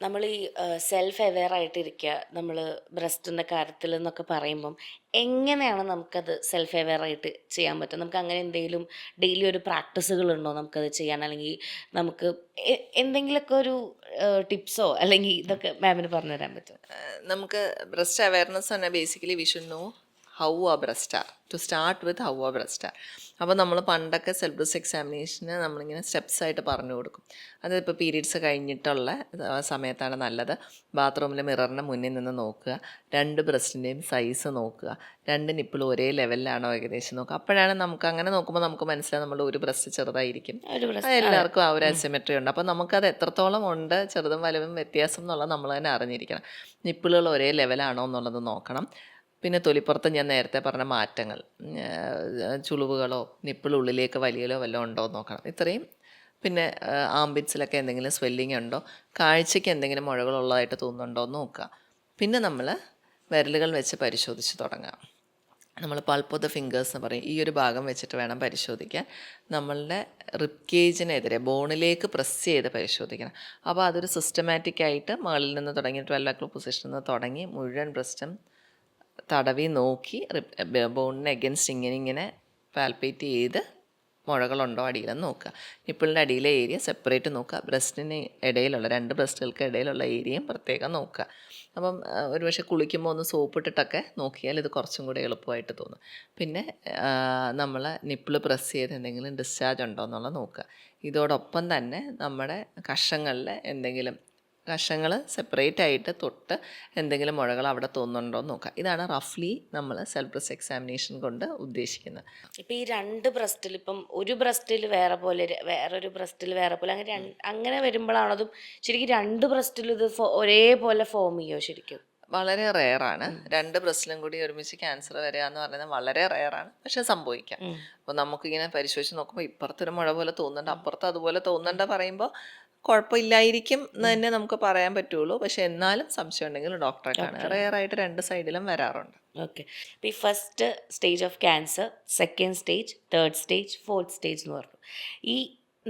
നമ്മൾ ഈ self aware ആയിട്ടിരിക്കുക നമ്മൾ ബ്രസ്റ്റിൻ്റെ കാര്യത്തിൽ എന്നൊക്കെ പറയുമ്പം എങ്ങനെയാണ് നമുക്കത് സെൽഫ് അവെയർ ആയിട്ട് ചെയ്യാൻ പറ്റുക? നമുക്ക് അങ്ങനെ എന്തെങ്കിലും ഡെയിലി ഒരു പ്രാക്ടീസുകളുണ്ടോ നമുക്കത് ചെയ്യാൻ? അല്ലെങ്കിൽ നമുക്ക് എന്തെങ്കിലുമൊക്കെ ഒരു ടിപ്സോ അല്ലെങ്കിൽ ഇതൊക്കെ മാമിന് പറഞ്ഞു തരാൻ പറ്റുമോ? നമുക്ക് ബ്രസ്റ്റ് അവയർനെസ് തന്നെ basically we should know how our breast are to start with how our breast are. അപ്പോൾ നമ്മൾ പണ്ടൊക്കെ സെൽഫ് ബ്രസ്റ്റ് എക്സാമിനേഷന് നമ്മളിങ്ങനെ സ്റ്റെപ്സ് ആയിട്ട് പറഞ്ഞു കൊടുക്കും. അതിപ്പോൾ പീരീഡ്സ് കഴിഞ്ഞിട്ടുള്ള സമയത്താണ് നല്ലത്. ബാത്റൂമിൽ മിററിൻ്റെ മുന്നിൽ നിന്ന് നോക്കുക, രണ്ട് ബ്രസ്റ്റിൻ്റെയും സൈസ് നോക്കുക, രണ്ട് നിപ്പിളും ഒരേ ലെവലിലാണോ ഏകദേശം നോക്കുക. അപ്പോഴാണ് നമുക്ക് അങ്ങനെ നോക്കുമ്പോൾ നമുക്ക് മനസ്സിലാവും നമ്മുടെ ഒരു ബ്രസ്റ്റ് ചെറുതായിരിക്കും, ഒരു അത് ബ്രസ്റ്റ് എല്ലാവർക്കും ആ ഒരു അസിമെട്രി ഉണ്ട്. അപ്പോൾ നമുക്കത് എത്രത്തോളം ഉണ്ട് ചെറുതും വലുതും വ്യത്യാസം എന്നുള്ളത് നമ്മൾ തന്നെ അറിഞ്ഞിരിക്കണം. നിപ്പിളുകൾ ഒരേ ലെവലാണോ എന്നുള്ളത് നോക്കണം. പിന്നെ തൊലിപ്പുറത്ത് ഞാൻ നേരത്തെ പറഞ്ഞ മാറ്റങ്ങൾ, ചുളിവുകളോ നിപ്പിളുള്ളിലേക്ക് വലിയലോ വല്ലതും ഉണ്ടോ എന്ന് നോക്കണം. ഇത്രയും. പിന്നെ ആംബിറ്റ്സിലൊക്കെ എന്തെങ്കിലും സ്വെല്ലിംഗ് ഉണ്ടോ, കാഴ്ചയ്ക്ക് എന്തെങ്കിലും മുഴകളുള്ളതായിട്ട് തോന്നുന്നുണ്ടോ എന്ന് നോക്കുക. പിന്നെ നമ്മൾ വിരലുകൾ വെച്ച് പരിശോധിച്ച് തുടങ്ങാം. നമ്മൾ പൾപ്പ് ഓഫ് ദ ഫിംഗേഴ്സ് എന്ന് പറയും. ഈ ഒരു ഭാഗം വെച്ചിട്ട് വേണം പരിശോധിക്കാൻ. നമ്മളുടെ റിബ് കേജിനെതിരെ ബോണിലേക്ക് പ്രസ് ചെയ്ത് പരിശോധിക്കണം. അപ്പോൾ അതൊരു സിസ്റ്റമാറ്റിക് ആയിട്ട് മുകളിൽ നിന്ന് തുടങ്ങി 12 o'clock പൊസിഷനിൽ നിന്ന് തുടങ്ങി മുഴുവൻ ബ്രസ്റ്റും തടവി നോക്കി ബോണിന് എഗൻസ്റ്റ് ഇങ്ങനെ പാൽപ്പേറ്റ് ചെയ്ത് മുഴകളുണ്ടോ അടിയിലെന്ന് നോക്കുക. നിപ്പിളിൻ്റെ അടിയിലെ ഏരിയ സെപ്പറേറ്റ് നോക്കുക. ബ്രസ്റ്റിന് ഇടയിലുള്ള രണ്ട് ബ്രസ്റ്റുകൾക്ക് ഇടയിലുള്ള ഏരിയയും പ്രത്യേകം നോക്കുക. അപ്പം ഒരുപക്ഷെ കുളിക്കുമ്പോൾ ഒന്ന് സോപ്പിട്ടിട്ടൊക്കെ നോക്കിയാൽ ഇത് കുറച്ചും കൂടി എളുപ്പമായിട്ട് തോന്നും. പിന്നെ നമ്മൾ നിപ്പിൾ പ്രസ് ചെയ്ത് എന്തെങ്കിലും ഡിസ്ചാർജ് ഉണ്ടോ എന്നുള്ളത് നോക്കുക. ഇതോടൊപ്പം തന്നെ നമ്മുടെ കഷങ്ങളിൽ എന്തെങ്കിലും കഷങ്ങൾ സെപ്പറേറ്റ് ആയിട്ട് തൊട്ട് എന്തെങ്കിലും മുഴകൾ അവിടെ തോന്നുന്നുണ്ടോ എന്ന് നോക്കുക. ഇതാണ് റഫ്ലി നമ്മൾ സെൽഫ് ബ്രസ്റ്റ് എക്സാമിനേഷൻ കൊണ്ട് ഉദ്ദേശിക്കുന്നത്. ഇപ്പം ഈ രണ്ട് ബ്രസ്റ്റിൽ ഇപ്പം ഒരു ബ്രസ്റ്റിൽ വേറെ പോലെ വേറൊരു ബ്രസ്റ്റിൽ വേറെ പോലെ അങ്ങനെ അങ്ങനെ വരുമ്പോഴാണ് അതും ശരിക്കും രണ്ട് ബ്രസ്റ്റിൽ ഇത് ഒരേപോലെ ഫോം ചെയ്യോ ശരിക്കും? വളരെ റെയറാണ്. രണ്ട് ബ്രസ്റ്റിലും കൂടി ഒരുമിച്ച് ക്യാൻസർ വരിക എന്ന് പറയുന്നത് വളരെ റെയറാണ്, പക്ഷെ സംഭവിക്കാം. അപ്പോൾ നമുക്കിങ്ങനെ പരിശോധിച്ച് നോക്കുമ്പോൾ ഇപ്പുറത്തൊരു മുഴ പോലെ തോന്നുന്നുണ്ട്, അപ്പുറത്ത് അതുപോലെ തോന്നുന്നുണ്ട് പറയുമ്പോൾ കുഴപ്പമില്ലായിരിക്കും എന്ന് തന്നെ നമുക്ക് പറയാൻ പറ്റുള്ളൂ. പക്ഷെ എന്നാലും സംശയം ഉണ്ടെങ്കിൽ ഡോക്ടറെ കാണുക. റെയറായിട്ട് രണ്ട് സൈഡിലും വരാറുണ്ട്. ഓക്കെ. അപ്പോൾ ഈ first stage of cancer, second stage, third stage, fourth stage എന്ന് പറഞ്ഞു. ഈ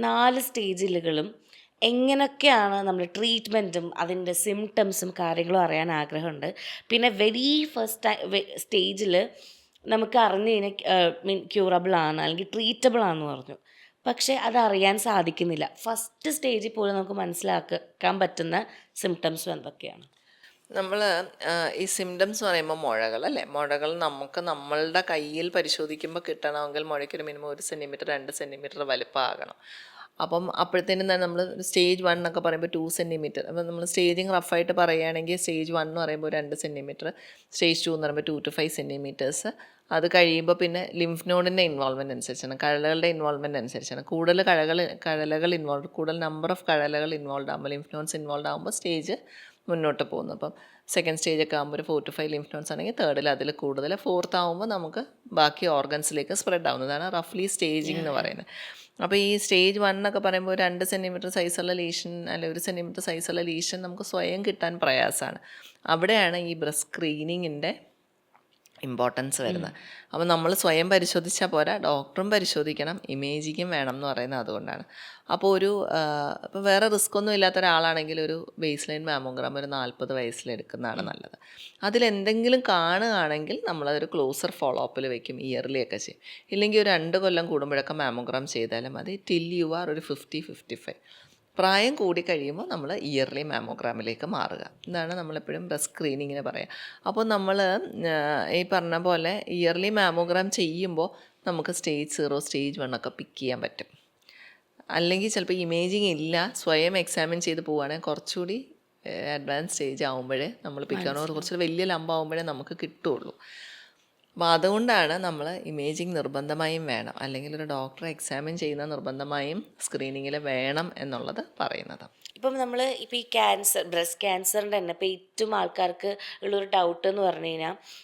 4 സ്റ്റേജിലുകളും എങ്ങനെയൊക്കെയാണ് നമ്മൾ ട്രീറ്റ്മെൻറ്റും അതിൻ്റെ സിംറ്റംസും കാര്യങ്ങളും അറിയാൻ ആഗ്രഹമുണ്ട്. പിന്നെ വെരി ഫസ്റ്റ് സ്റ്റേജിൽ നമുക്ക് അറിഞ്ഞു കഴിഞ്ഞാൽ ക്യൂറബിൾ ആണ് അല്ലെങ്കിൽ ട്രീറ്റബിൾ ആണെന്ന് പറഞ്ഞു. പക്ഷേ അതറിയാൻ സാധിക്കുന്നില്ല. ഫസ്റ്റ് സ്റ്റേജിൽ പോലും നമുക്ക് മനസ്സിലാക്കാൻ പറ്റുന്ന സിംറ്റംസും എന്തൊക്കെയാണ്? നമ്മൾ ഈ സിംറ്റംസ് പറയുമ്പോൾ മുഴകൾ അല്ലേ, മുഴകൾ നമുക്ക് നമ്മളുടെ കയ്യിൽ പരിശോധിക്കുമ്പോൾ കിട്ടണമെങ്കിൽ മുഴയ്ക്കൊരു മിനിമം 1 സെൻറ്റിമീറ്റർ 2 സെൻറ്റിമീറ്റർ വലിപ്പമാകണം. അപ്പം അപ്പോഴത്തേനും തന്നെ നമ്മൾ സ്റ്റേജ് 1 എന്നൊക്കെ പറയുമ്പോൾ 2 സെൻറ്റിമീറ്റർ. അപ്പം നമ്മൾ സ്റ്റേജിങ് റഫായിട്ട് പറയുകയാണെങ്കിൽ സ്റ്റേജ് 1 എന്ന് പറയുമ്പോൾ 2 സെൻറ്റിമീറ്റർ, സ്റ്റേജ് 2 എന്ന് പറയുമ്പോൾ 2 to 5 സെൻറ്റിമീറ്റേഴ്സ്. അത് കഴിയുമ്പോൾ പിന്നെ ലിംഫ് നോഡിൻ്റെ ഇൻവോൾവ്മെൻറ്റ് അനുസരിച്ചാണ്, കഴലകളുടെ ഇൻവോൾവ്മെൻറ്റ് അനുസരിച്ചാണ്. കൂടുതൽ കഴലകൾ ഇൻവോൾവ്, കൂടുതൽ നമ്പർ ഓഫ് കഴലകൾ ഇൻവോൾവ് ആകുമ്പോൾ, ലിംഫ് നോഡ്സ് ഇൻവോൾവ് ആകുമ്പോൾ സ്റ്റേജ് മുന്നോട്ട് പോകുന്നു. അപ്പം സെക്കൻഡ് സ്റ്റേജൊക്കെ ആകുമ്പോൾ ഒരു 4 to 5 ലിംഫ് നോഡ്സ് ആണെങ്കിൽ തേർഡിൽ അതിൽ കൂടുതൽ, ഫോർത്ത് ആകുമ്പോൾ നമുക്ക് ബാക്കി ഓർഗൻസിലേക്ക് സ്പ്രെഡ് ആവുന്നതാണ് റഫ്ലി സ്റ്റേജിങ് എന്ന് പറയുന്നത്. അപ്പോൾ ഈ സ്റ്റേജ് 1 എന്നൊക്കെ പറയുമ്പോൾ 2 സെൻറ്റിമീറ്റർ സൈസുള്ള ലീഷൻ അല്ലെ 1 സെൻറ്റിമീറ്റർ സൈസുള്ള ലീഷൻ നമുക്ക് സ്വയം കിട്ടാൻ പ്രയാസമാണ്. അവിടെയാണ് ഈ ബ്രസ്റ്റ് സ്ക്രീനിങ്ങിൻ്റെ ഇമ്പോർട്ടൻസ് വരുന്നത്. അപ്പോൾ നമ്മൾ സ്വയം പരിശോധിച്ചാൽ പോരാ, ഡോക്ടറും പരിശോധിക്കണം, ഇമേജിങ്ങും വേണം എന്ന് പറയുന്നത് അതുകൊണ്ടാണ്. അപ്പോൾ ഇപ്പോൾ വേറെ റിസ്ക് ഒന്നും ഇല്ലാത്ത ഒരാളാണെങ്കിൽ ഒരു ബേസ് ലൈൻ മാമോഗ്രാം ഒരു 40 വയസ്സിലെടുക്കുന്നതാണ് നല്ലത്. അതിലെന്തെങ്കിലും കാണുകയാണെങ്കിൽ നമ്മളതൊരു ക്ലോസർ ഫോളോ അപ്പിൽ വെക്കും, ഇയർലി ഒക്കെ ചെയ്യും. ഇല്ലെങ്കിൽ ഒരു 2 കൊല്ലം കൂടുമ്പോഴൊക്കെ മാമോഗ്രാം ചെയ്താലും മതി, ടിൽ യു ആർ ഒരു 50-55. പ്രായം കൂടി കഴിയുമ്പോൾ നമ്മൾ ഇയർലി മാമോഗ്രാമിലേക്ക് മാറുക. ഇതാണ് നമ്മളെപ്പോഴും ബ്രസ്റ്റ് സ്ക്രീനിങ്ങിന് പറയുക. അപ്പോൾ നമ്മൾ ഈ പറഞ്ഞ പോലെ ഇയർലി മാമോഗ്രാം ചെയ്യുമ്പോൾ നമുക്ക് സ്റ്റേജ് 0, സ്റ്റേജ് 1 ഒക്കെ പിക്ക് ചെയ്യാൻ പറ്റും. അല്ലെങ്കിൽ ചിലപ്പോൾ ഇമേജിങ് ഇല്ല, സ്വയം എക്സാമിൻ ചെയ്ത് പോവുകയാണെങ്കിൽ കുറച്ചുകൂടി അഡ്വാൻസ് സ്റ്റേജ് ആകുമ്പോഴേ നമ്മൾ പിക്ക് ചെയ്യണോ, കുറച്ച് വലിയ ലംബാകുമ്പോഴേ നമുക്ക് കിട്ടുള്ളൂ. അപ്പോൾ അതുകൊണ്ടാണ് നമ്മൾ ഇമേജിങ് നിർബന്ധമായും വേണം, അല്ലെങ്കിൽ ഒരു ഡോക്ടറെ എക്സാമിൻ ചെയ്യുന്ന നിർബന്ധമായും സ്ക്രീനിങ്ങിൽ വേണം എന്നുള്ളത് പറയുന്നത്. ഇപ്പം നമ്മൾ ഇപ്പോൾ ഈ ബ്രസ്റ്റ് ക്യാൻസറിൻ്റെ തന്നെ ഇപ്പോൾ ഏറ്റവും ആൾക്കാർക്ക് ഉള്ളൊരു ഡൗട്ട് എന്ന് പറഞ്ഞു കഴിഞ്ഞാൽ